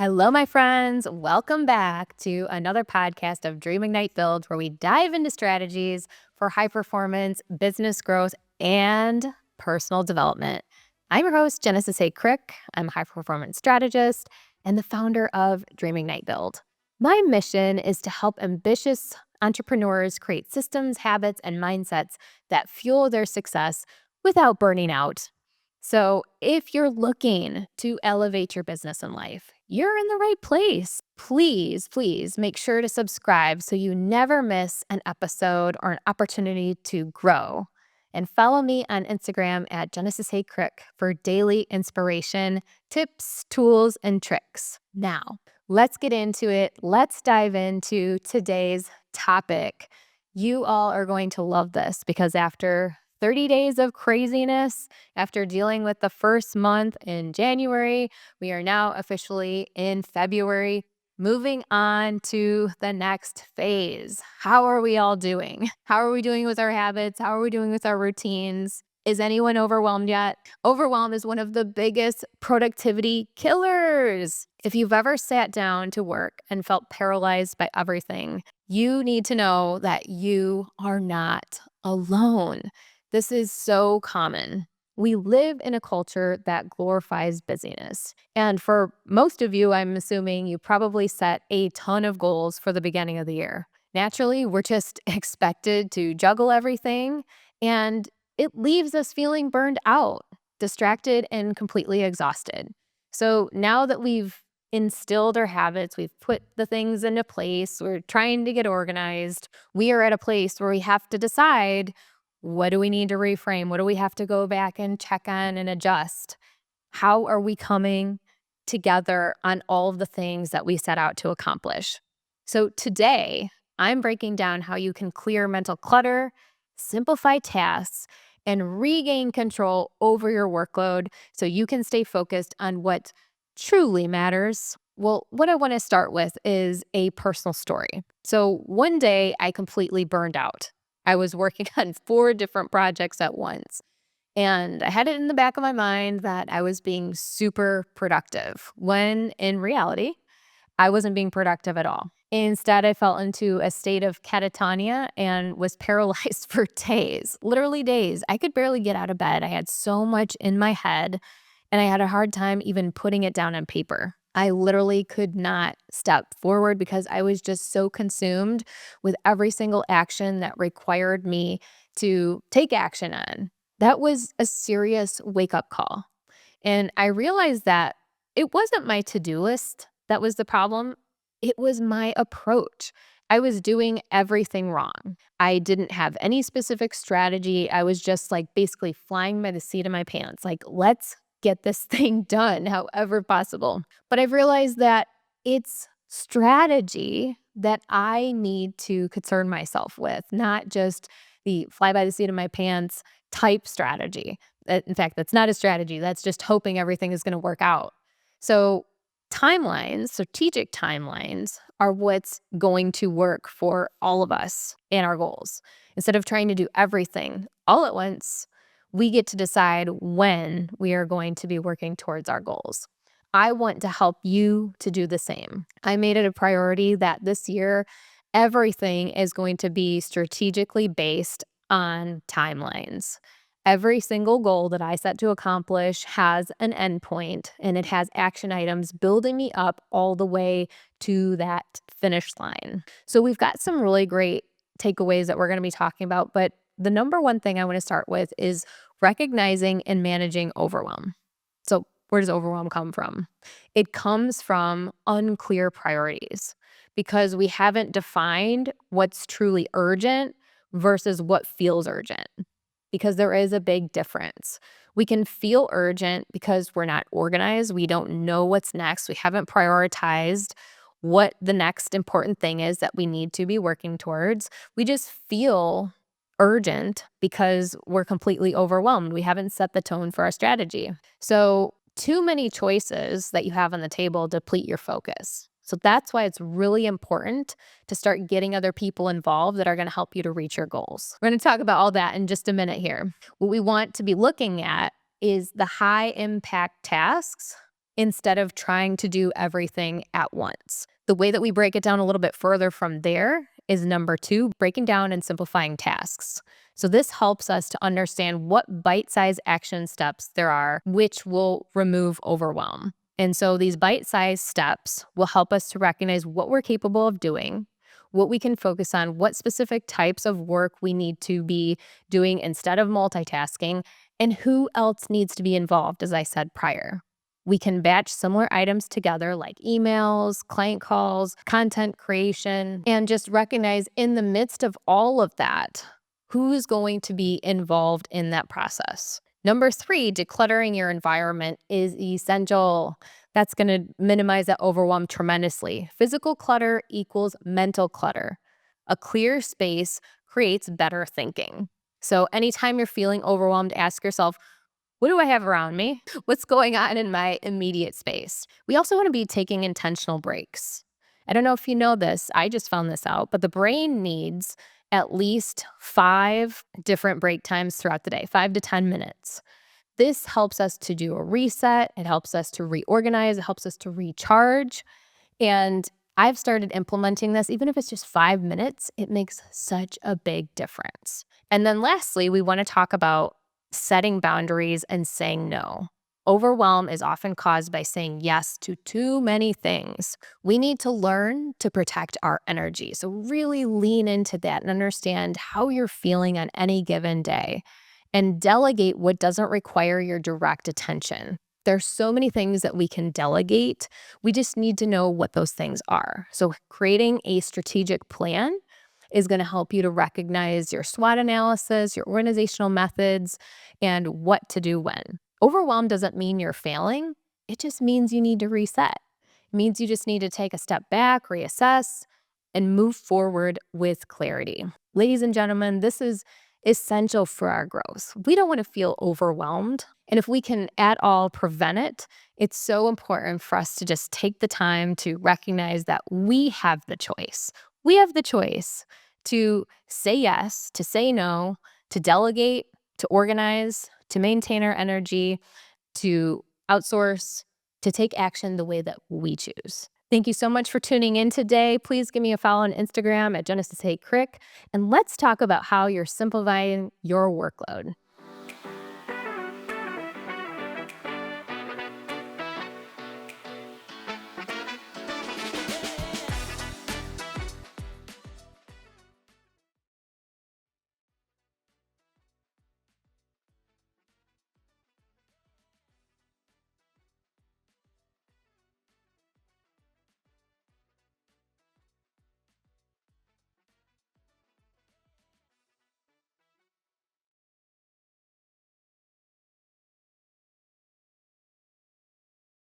Hello, my friends. Welcome back to another podcast of Dream Ignite Build, where we dive into strategies for high performance, business growth, and personal development. I'm your host, Genesis A. Crick. I'm a high performance strategist and the founder of Dream Ignite Build. My mission is to help ambitious entrepreneurs create systems, habits, and mindsets that fuel their success without burning out. So, if you're looking to elevate your business and life, you're in the right place. Please make sure to subscribe so you never miss an episode or an opportunity to grow. And follow me on Instagram at Genesis Hey Crick for daily inspiration, tips, tools, and tricks. Now, let's get into it. Let's dive into today's topic. You all are going to love this because after 30 days of craziness, after dealing with the first month in January, we are now officially in February, moving on to the next phase. How are we all doing? How are we doing with our habits? How are we doing with our routines? Is anyone overwhelmed yet? Overwhelm is one of the biggest productivity killers. If you've ever sat down to work and felt paralyzed by everything, you need to know that you are not alone. This is so common. We live in a culture that glorifies busyness. And for most of you, I'm assuming you probably set a ton of goals for the beginning of the year. Naturally, we're just expected to juggle everything, and it leaves us feeling burned out, distracted, and completely exhausted. So now that we've instilled our habits, we've put the things into place, we're trying to get organized, we are at a place where we have to decide, what do we need to reframe? What do we have to go back and check on and adjust? How are we coming together on all of the things that we set out to accomplish? So today, I'm breaking down how you can clear mental clutter, simplify tasks, and regain control over your workload so you can stay focused on what truly matters. Well, what I want to start with is a personal story. So one day I completely burned out. I was working on 4 different projects at once. And I had it in the back of my mind that I was being super productive, when in reality, I wasn't being productive at all. Instead, I fell into a state of catatonia and was paralyzed for days, literally days. I could barely get out of bed. I had so much in my head, and I had a hard time even putting it down on paper. I literally could not step forward because I was just so consumed with every single action that required me to take action on. That was a serious wake-up call. And I realized that it wasn't my to-do list that was the problem. It was my approach. I was doing everything wrong. I didn't have any specific strategy. I was just like basically flying by the seat of my pants. Like, let's get this thing done however possible. But I've realized that it's strategy that I need to concern myself with, not just the fly by the seat of my pants type strategy. In fact, that's not a strategy. That's just hoping everything is going to work out. So timelines, strategic timelines, are what's going to work for all of us and our goals. Instead of trying to do everything all at once, we get to decide when we are going to be working towards our goals. I want to help you to do the same. I made it a priority that this year, everything is going to be strategically based on timelines. Every single goal that I set to accomplish has an endpoint, and it has action items building me up all the way to that finish line. So we've got some really great takeaways that we're going to be talking about, but the number one thing I want to start with is recognizing and managing overwhelm. So where does overwhelm come from? It comes from unclear priorities because we haven't defined what's truly urgent versus what feels urgent, because there is a big difference. We can feel urgent because we're not organized. We don't know what's next. We haven't prioritized what the next important thing is that we need to be working towards. We just feel urgent because we're completely overwhelmed. We haven't set the tone for our strategy. So too many choices that you have on the table deplete your focus. So that's why it's really important to start getting other people involved that are going to help you to reach your goals. We're going to talk about all that in just a minute here. What we want to be looking at is the high impact tasks instead of trying to do everything at once. The way that we break it down a little bit further from there is number 2, breaking down and simplifying tasks. So this helps us to understand what bite-sized action steps there are, which will remove overwhelm. And so these bite-sized steps will help us to recognize what we're capable of doing, what we can focus on, what specific types of work we need to be doing instead of multitasking, and who else needs to be involved, as I said prior. We can batch similar items together like emails, client calls, content creation, and just recognize in the midst of all of that, who is going to be involved in that process. Number 3, decluttering your environment is essential. That's going to minimize that overwhelm tremendously. Physical clutter equals mental clutter. A clear space creates better thinking. So anytime you're feeling overwhelmed, ask yourself, what do I have around me? What's going on in my immediate space? We also want to be taking intentional breaks. I don't know if you know this, I just found this out, but the brain needs at least 5 different break times throughout the day, 5 to 10 minutes. This helps us to do a reset. It helps us to reorganize. It helps us to recharge. And I've started implementing this, even if it's just 5 minutes, it makes such a big difference. And then lastly, we want to talk about setting boundaries and saying no. Overwhelm is often caused by saying yes to too many things. We need to learn to protect our energy. So really lean into that and understand how you're feeling on any given day and delegate what doesn't require your direct attention. There's so many things that we can delegate. We just need to know what those things are. So creating a strategic plan is going to help you to recognize your SWOT analysis, your organizational methods, and what to do when. Overwhelm doesn't mean you're failing. It just means you need to reset. It means you just need to take a step back, reassess, and move forward with clarity. Ladies and gentlemen, this is essential for our growth. We don't want to feel overwhelmed. And if we can at all prevent it, it's so important for us to just take the time to recognize that we have the choice. We have the choice to say yes, to say no, to delegate, to organize, to maintain our energy, to outsource, to take action the way that we choose. Thank you so much for tuning in today. Please give me a follow on Instagram at Genesis Hay Crick, and let's talk about how you're simplifying your workload.